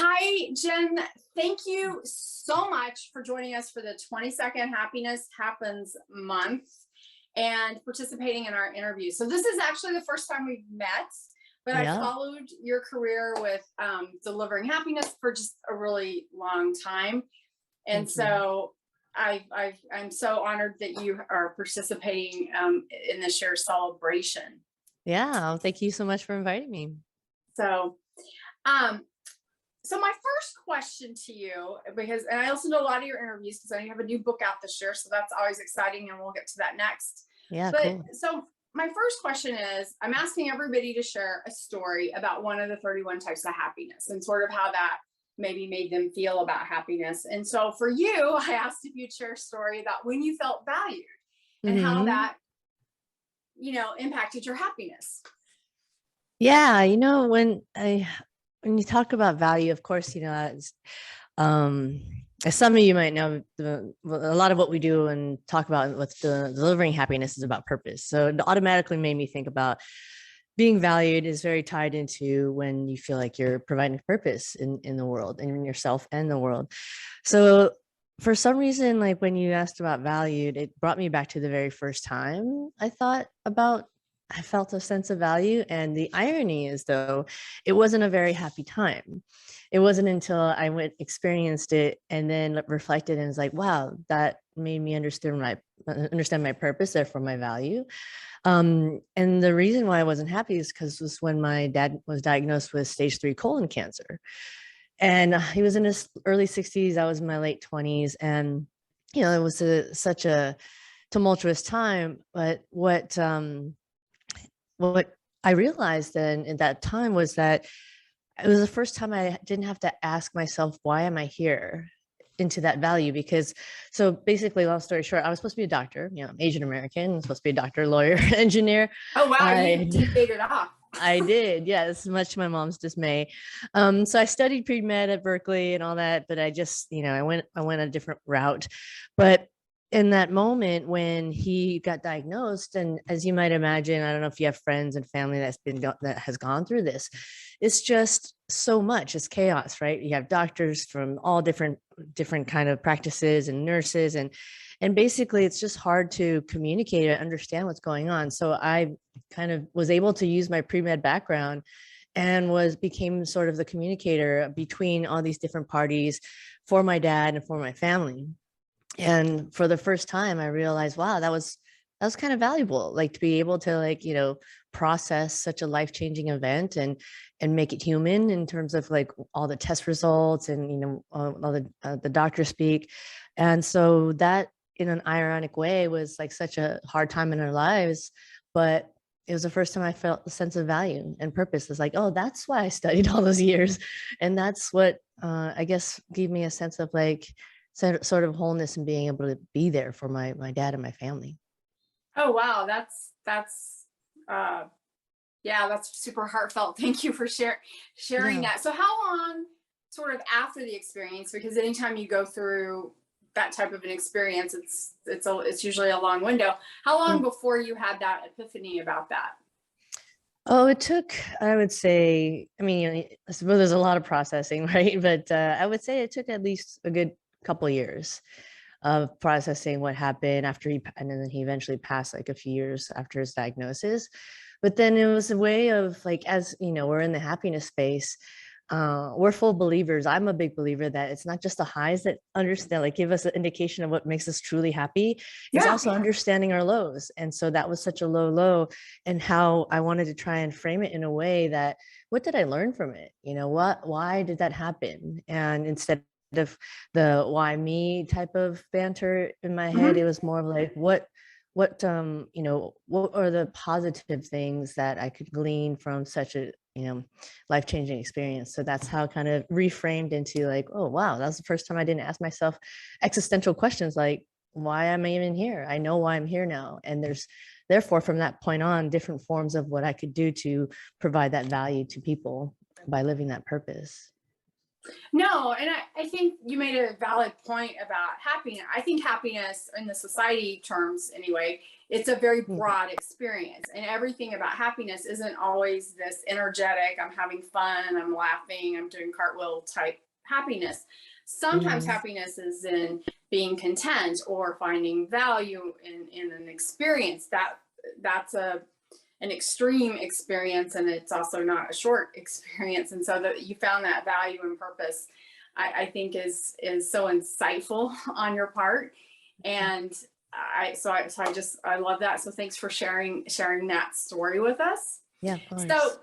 Hi, Jen. Thank you so much for joining us for the 20-second Happiness Happens month and participating in our interview. So this is actually the first time we've met, but I Yeah. followed your career with delivering happiness for just a really long time. And Thank you. so I'm so honored that you are participating in this year's celebration. Yeah. Thank you so much for inviting me. So, um, So my first question to you, because and I listened to a lot of your interviews because I have a new book out this year, so that's always exciting, and we'll get to that next. Yeah, But cool. so my first question is, I'm asking everybody to share a story about one of the 31 types of happiness and sort of how that maybe made them feel about happiness. And so for you, I asked if you'd share a story about when you felt valued and how hmm that, impacted your happiness. Yeah, when you talk about value, of course, um as some of you might know, a lot of what we do and talk about with the delivering happiness is about purpose. So it automatically made me think about being valued is very tied into when you feel like you're providing purpose in the world and in yourself and the world. So for some reason, like when you asked about valued, it brought me back to the very first time I felt a sense of value. And the irony is, though, it wasn't a very happy time. It wasn't until I went experienced it and then reflected and was like, wow, that made me understand my purpose, therefore my value. And the reason why I wasn't happy is because it was when my dad was diagnosed with stage 3 colon cancer. And he was in his early 60s. I was in my late 20s. And, it was such a tumultuous time. But what I realized then at that time was that it was the first time I didn't have to ask myself, why am I here? Into that value. Because so basically, long story short, I was supposed to be a doctor. I'm Asian American. I'm supposed to be a doctor, lawyer, engineer. Oh wow, you I did it off. I did, yes, much to my mom's dismay. So I studied pre-med at Berkeley and all that, but I just, I went a different route. But in that moment when he got diagnosed, and as you might imagine, I don't know if you have friends and family that has gone through this, it's just so much. It's chaos, right? You have doctors from all different kind of practices and nurses, and basically it's just hard to communicate and understand what's going on. So I kind of was able to use my pre-med background and became sort of the communicator between all these different parties for my dad and for my family. And for the first time I realized, wow, that was kind of valuable, like to be able to process such a life-changing event and make it human in terms of like all the test results and all the doctor speak. And so that, in an ironic way, was like such a hard time in our lives, but it was the first time I felt a sense of value and purpose. It's like, oh, that's why I studied all those years. And that's what I guess gave me a sense of like sort of wholeness and being able to be there for my dad and my family. Oh wow, that's uh yeah, that's super heartfelt. Thank you for sharing Yeah. that. So how long sort of after the experience, because anytime you go through that type of an experience, it's usually a long window. How long before you had that epiphany about that? Oh, it took, I would say, I mean, I suppose there's a lot of processing, right? But I would say it took at least a good couple years of processing what happened and then he eventually passed like a few years after his diagnosis. But then it was a way of like, as you know, we're in the happiness space. We're full believers. I'm a big believer that it's not just the highs that understand, like give us an indication of what makes us truly happy. It's Yeah. also understanding our lows. And so that was such a low, and how I wanted to try and frame it in a way that, what did I learn from it? Why did that happen? And instead of the why me type of banter in my head, Hmm. it was more of like, what are the positive things that I could glean from such a life-changing experience. So that's how it kind of reframed into like, oh wow, that was the first time I didn't ask myself existential questions like, why am I even here? I know why I'm here now. And there's therefore from that point on different forms of what I could do to provide that value to people by living that purpose. No, and I think you made a valid point about happiness. I think happiness in the society terms anyway, it's a very Mhm. broad experience. And everything about happiness isn't always this energetic, I'm having fun, I'm laughing, I'm doing cartwheel type happiness. Sometimes Mhm. happiness is in being content or finding value in an experience. That's an extreme experience, and it's also not a short experience. And so that you found that value and purpose, I think is so insightful on your part. And I love that. So thanks for sharing that story with us. Yeah, of course. So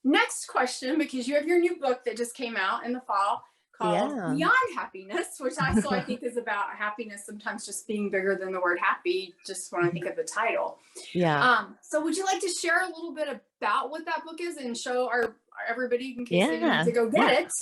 next question, because you have your new book that just came out in the fall called Yeah. Beyond Happiness, which I think is about happiness sometimes just being bigger than the word happy, just when I think of the title. Yeah. So would you like to share a little bit about what that book is and show our everybody in case they need Yeah. to go get Yeah. it?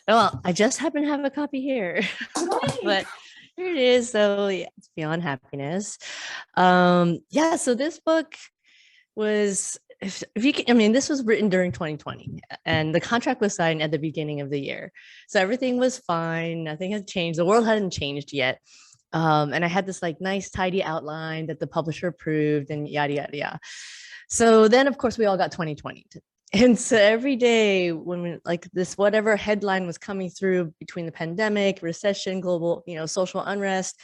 Well, I just happen to have a copy here, Great. but here it is. So yeah, it's Beyond Happiness. Yeah. So this book was, if you can, I mean, this was written during 2020 and the contract was signed at the beginning of the year. So everything was fine. Nothing had changed. The world hadn't changed yet. And I had this like nice, tidy outline that the publisher approved and yada, yada, yada. So then, of course, we all got 2020. And so every day when like this, whatever headline was coming through between the pandemic, recession, global, social unrest,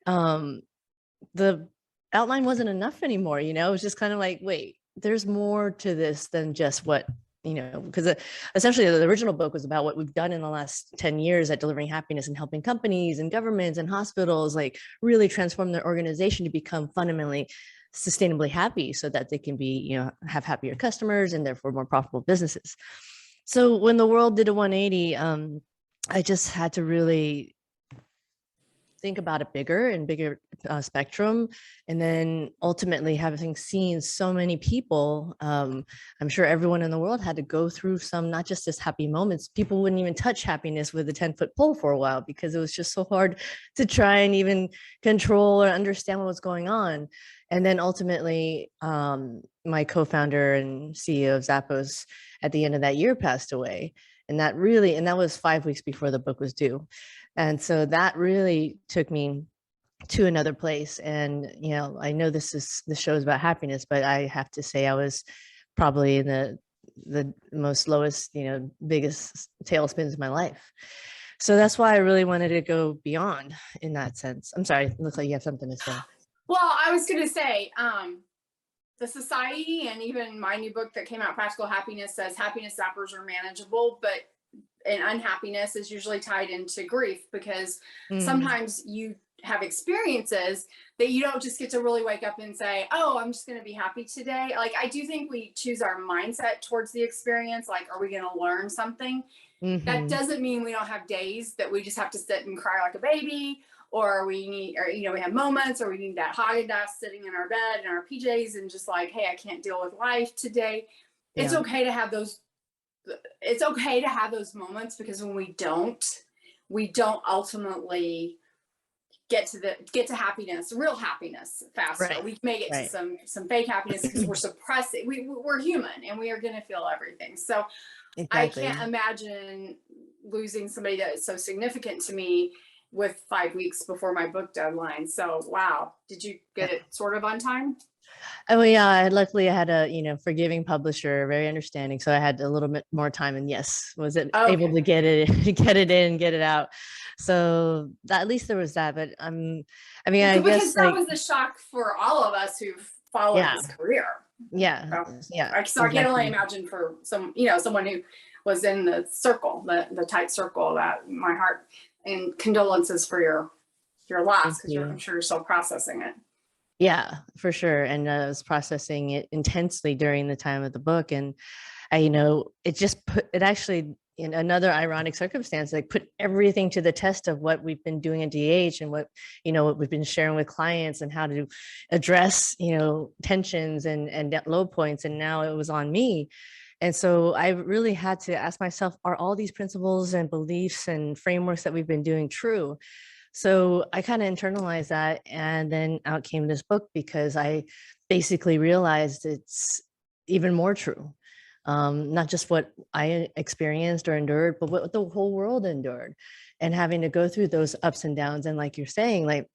um, the outline wasn't enough anymore. It was just kind of like, wait, there's more to this than just what, because essentially the original book was about what we've done in the last 10 years at delivering happiness and helping companies and governments and hospitals like really transform their organization to become fundamentally sustainably happy so that they can be, have happier customers and therefore more profitable businesses. So when the world did a 180, I just had to really think about a bigger and bigger spectrum. And then ultimately, having seen so many people, I'm sure everyone in the world had to go through some, not just as happy moments. People wouldn't even touch happiness with a 10-foot pole for a while because it was just so hard to try and even control or understand what was going on. And then ultimately, my co-founder and CEO of Zappos at the end of that year passed away. And that was 5 weeks before the book was due. And so that really took me to another place. And, I know the show is about happiness, but I have to say I was probably in the most lowest, biggest tailspins of my life. So that's why I really wanted to go beyond in that sense. I'm sorry, it looks like you have something to say. Well, I was going to say, the society and even my new book that came out, Practical Happiness, says happiness zappers are manageable, but and unhappiness is usually tied into grief because Mm, sometimes you have experiences that you don't just get to really wake up and say, oh, I'm just going to be happy today. Like, I do think we choose our mindset towards the experience. Like, are we going to learn something? That mhm. doesn't mean we don't have days that we just have to sit and cry like a baby, or we have moments, or we need that Haagen-Dazs sitting in our bed in our PJs and just like, hey, I can't deal with life today. It's Yeah, okay to have those. It's okay to have those moments, because when we don't ultimately get to happiness, real happiness faster. right, We may get to right. some fake happiness because we're suppressing. We're human and we are going to feel everything. So I can't Exactly. imagine losing somebody that is so significant to me with 5 weeks before my book deadline. So wow, did you get Yeah. it sort of on time? Oh yeah, luckily I had a, forgiving publisher, very understanding. So I had a little bit more time and yes, was it able Okay. to get it, get it in, get it out. So that, at least there was that. But I mean, Well, I because guess that like, was the shock for all of us who've followed yeah, his career. yeah, So yeah, I can only exactly. imagine for someone who was in the circle, the tight circle, that my heart and condolences for your loss, Thank because I'm you. sure you're still processing it. Yeah, for sure. And I was processing it intensely during the time of the book. And it just it actually, in another ironic circumstance, like put everything to the test of what we've been doing at DH and what we've been sharing with clients and how to address, tensions and low points. And now it was on me. And so I really had to ask myself, are all these principles and beliefs and frameworks that we've been doing true? So I kind of internalized that. And then out came this book because I basically realized it's even more true. not just what I experienced or endured, but what the whole world endured, and having to go through those ups and downs. And like you're saying, like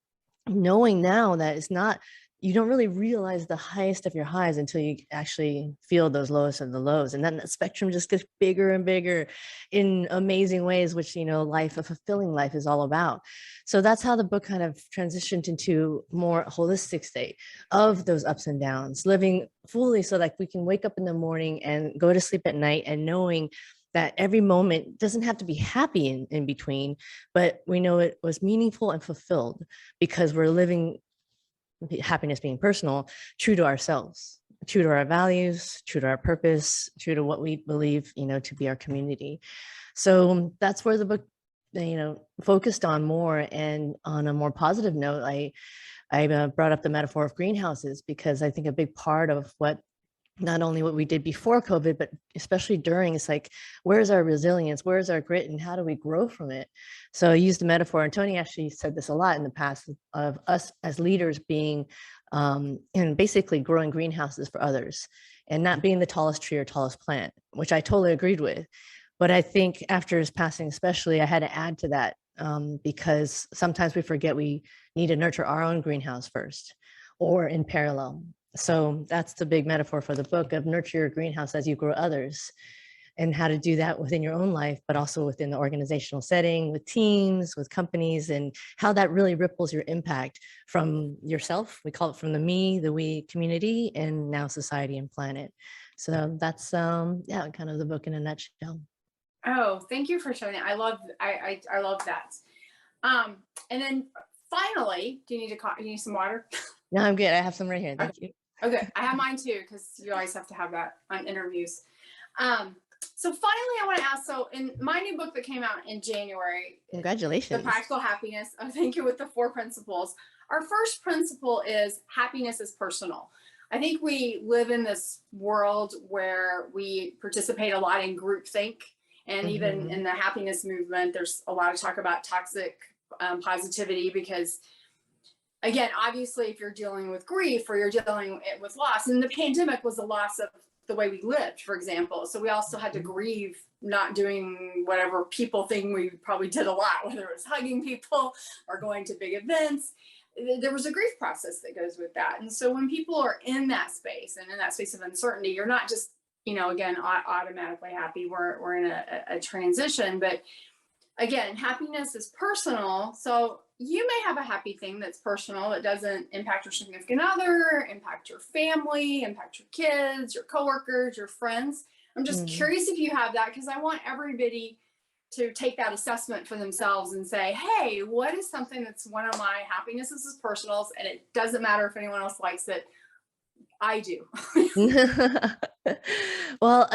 knowing now that it's not, you don't really realize the highest of your highs until you actually feel those lowest of the lows. And then the spectrum just gets bigger and bigger in amazing ways, which, you know, life, a fulfilling life is all about. So that's how the book kind of transitioned into more holistic state of those ups and downs, living fully so like we can wake up in the morning and go to sleep at night and knowing that every moment doesn't have to be happy in between, but we know it was meaningful and fulfilled because we're living, happiness being personal, true to ourselves, true to our values, true to our purpose, true to what we believe, you know, to be our community. So that's where the book, you know, focused on more. And on a more positive note, I brought up the metaphor of greenhouses because I think a big part of what, not only what we did before COVID, but especially during, it's like, where's our resilience? Where's our grit? And how do we grow from it? So I used the metaphor, and Tony actually said this a lot in the past, of us as leaders being, and basically growing greenhouses for others and not being the tallest tree or tallest plant, which I totally agreed with. But I think after his passing, especially, I had to add to that because sometimes we forget we need to nurture our own greenhouse first or in parallel. So that's the big metaphor for the book, of nurture your greenhouse as you grow others, and how to do that within your own life, but also within the organizational setting, with teams, with companies, and how that really ripples your impact from yourself. We call it from the me, the we community, and now society and planet. So that's yeah, kind of the book in a nutshell. Oh, thank you for sharing that. I love that. And then finally, do you need some water? No, I'm good. I have some right here. Thank you. Okay, I have mine too, because you always have to have that on interviews. So finally, I want to ask, so in my new book that came out in January, Congratulations. The Practical Happiness, thank you, with the 4 principles. Our first principle is happiness is personal. I think we live in this world where we participate a lot in groupthink, and even in the happiness movement, there's a lot of talk about toxic positivity, because again, obviously, if you're dealing with grief or you're dealing with loss, and the pandemic was a loss of the way we lived, for example. So we also had to grieve not doing whatever people thing we probably did a lot, whether it was hugging people or going to big events. There was a grief process that goes with that. And so when people are in that space and in that space of uncertainty, you're not just, you know, again, automatically happy. We're in a transition, but again, happiness is personal. So you may have a happy thing that's personal that doesn't impact your significant other, impact your family, impact your kids, your coworkers, your friends. I'm just curious if you have that, because I want everybody to take that assessment for themselves and say, hey, what is something that's one of my happinesses is personals, and it doesn't matter if anyone else likes it. I do. Well,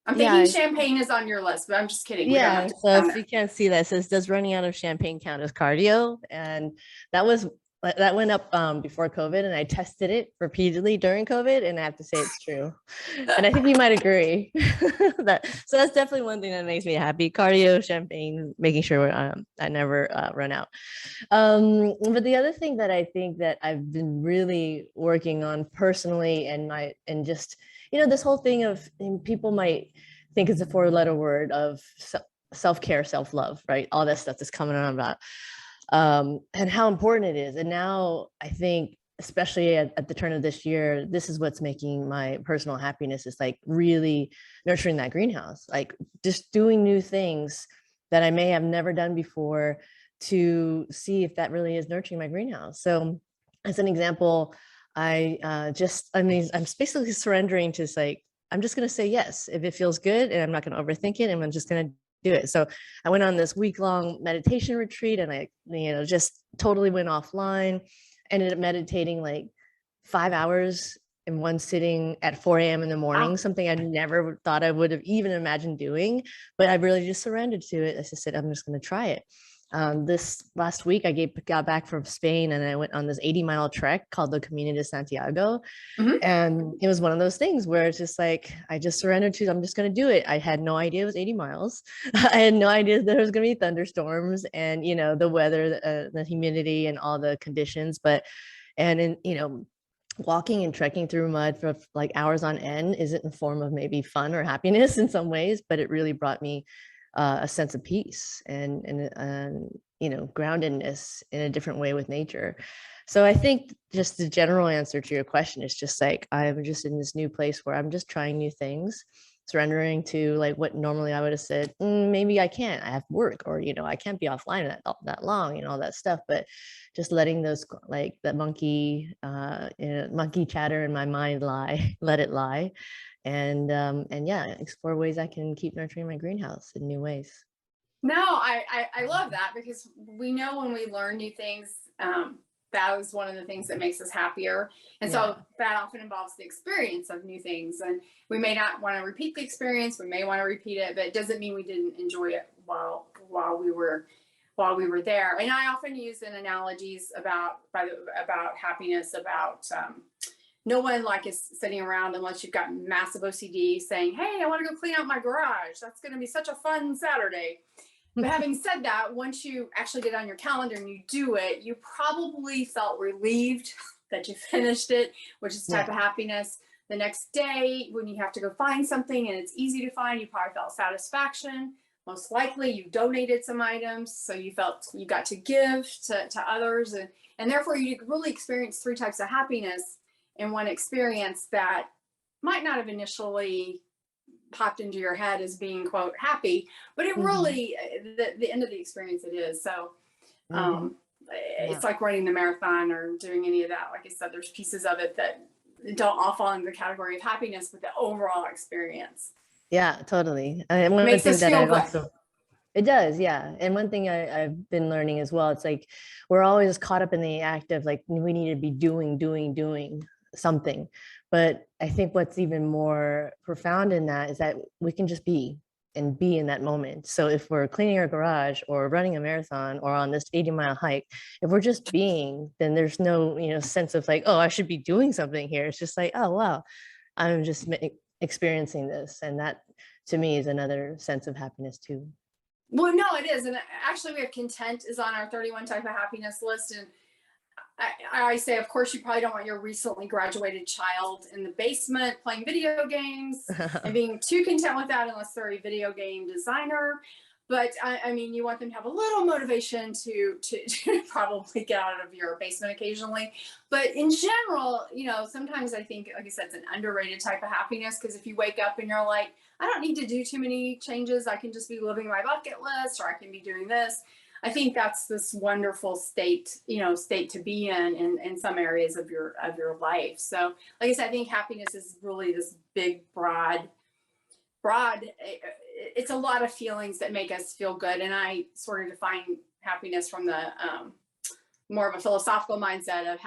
I'm thinking champagne is on your list, but I'm just kidding. Yeah. So if you can't see that, it says, does running out of champagne count as cardio? And that went up before COVID, and I tested it repeatedly during COVID, and I have to say it's true. And I think you might agree. So that's definitely one thing that makes me happy: cardio, champagne, making sure I never run out. But the other thing that I think that I've been really working on personally, and just, you know, this whole thing of, people might think it's a 4-letter word of self-care, self-love, right? All that stuff that's coming on about, and how important it is. And now I think, especially at the turn of this year, this is what's making my personal happiness, is like really nurturing that greenhouse, like just doing new things that I may have never done before, to see if that really is nurturing my greenhouse. So as an example, I'm basically surrendering to, like, I'm just going to say yes if it feels good, and I'm not going to overthink it, and I'm just going to do it. So I went on this week-long meditation retreat, and I, just totally went offline. Ended up meditating like 5 hours in one sitting at 4 a.m. in the morning, something I never thought I would have even imagined doing, but I really just surrendered to it. I just said, I'm just going to try it. This last week, I got back from Spain, and I went on this 80-mile trek called the Camino de Santiago. And it was one of those things where it's just like, I just surrendered to, I'm just going to do it. I had no idea it was 80 miles. I had no idea there was going to be thunderstorms and, the weather, the humidity and all the conditions. walking and trekking through mud for like hours on end isn't a form of maybe fun or happiness in some ways, but it really brought me a sense of peace and you know, groundedness in a different way with nature. So I think just the general answer to your question is just like I'm just in this new place where I'm just trying new things, surrendering to like what normally I would have said, maybe I can't, I have work, or you know, I can't be offline that long, you know, all that stuff. But just letting those like that monkey you know, monkey chatter in my mind lie, let it lie, and yeah, explore ways I can keep nurturing my greenhouse in new ways. No, I love that, because we know when we learn new things, that is one of the things that makes us happier. And Yeah. so that often involves the experience of new things. And we may not want to repeat the experience, we may want to repeat it, but it doesn't mean we didn't enjoy it while we were there. And I often use in analogies about happiness, about no one like is sitting around unless you've got massive OCD saying, "Hey, I want to go clean out my garage. That's going to be such a fun Saturday." But having said that, once you actually get on your calendar and you do it, you probably felt relieved that you finished it, which is a type Yeah. of happiness. The next day, when you have to go find something and it's easy to find, you probably felt satisfaction. Most likely, you donated some items, so you felt you got to give to others, and therefore you really experienced three types of happiness in one experience that might not have initially popped into your head as being quote happy, but it Hmm. really the end of the experience it is. So Hmm. Yeah. it's like running the marathon or doing any of that. Like I said, there's pieces of it that don't all fall into the category of happiness, but the overall experience Yeah, totally. And one makes thing us that feel I've good. also, it does, yeah. And one thing I've been learning as well, it's like we're always caught up in the act of like we need to be doing something. But I think what's even more profound in that is that we can just be and be in that moment. So if we're cleaning our garage or running a marathon or on this 80-mile hike, if we're just being, then there's no, you know, sense of like, oh, I should be doing something here. It's just like, oh, wow, I'm just experiencing this. And that to me is another sense of happiness too. Well, no, it is. And actually, we have content is on our 31 type of happiness list. And I say, of course, you probably don't want your recently graduated child in the basement playing video games and being too content with that unless they're a video game designer. But I mean, you want them to have a little motivation to probably get out of your basement occasionally. But in general, you know, sometimes I think, like I said, it's an underrated type of happiness, because if you wake up and you're like, I don't need to do too many changes, I can just be living my bucket list, or I can be doing this. I think that's this wonderful state, you know, state to be in some areas of your life. So, like I said, I think happiness is really this big, broad. It's a lot of feelings that make us feel good, and I sort of define happiness from the more of a philosophical mindset of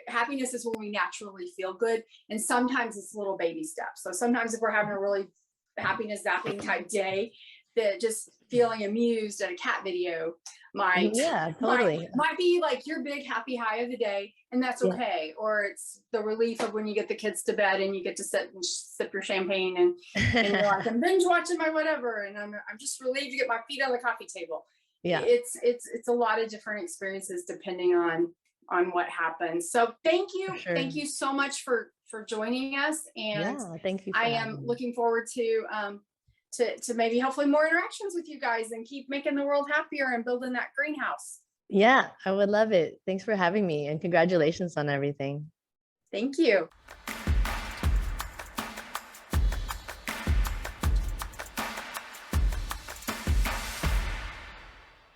happiness is when we naturally feel good, and sometimes it's little baby steps. So sometimes if we're having a really happiness zapping type day, that just feeling amused at a cat video might Yeah, might totally. might be like your big happy high of the day, and that's Yeah. okay. Or it's the relief of when you get the kids to bed and you get to sit and sip your champagne, and you're like, I'm binge watching my whatever, and I'm just relieved to get my feet on the coffee table. Yeah, It's a lot of different experiences depending on what happens. So for thank sure. you so much for joining us, and Yeah, thank you for I am having me. looking forward to maybe hopefully more interactions with you guys and keep making the world happier and building that greenhouse. Yeah, I would love it. Thanks for having me and congratulations on everything. Thank you.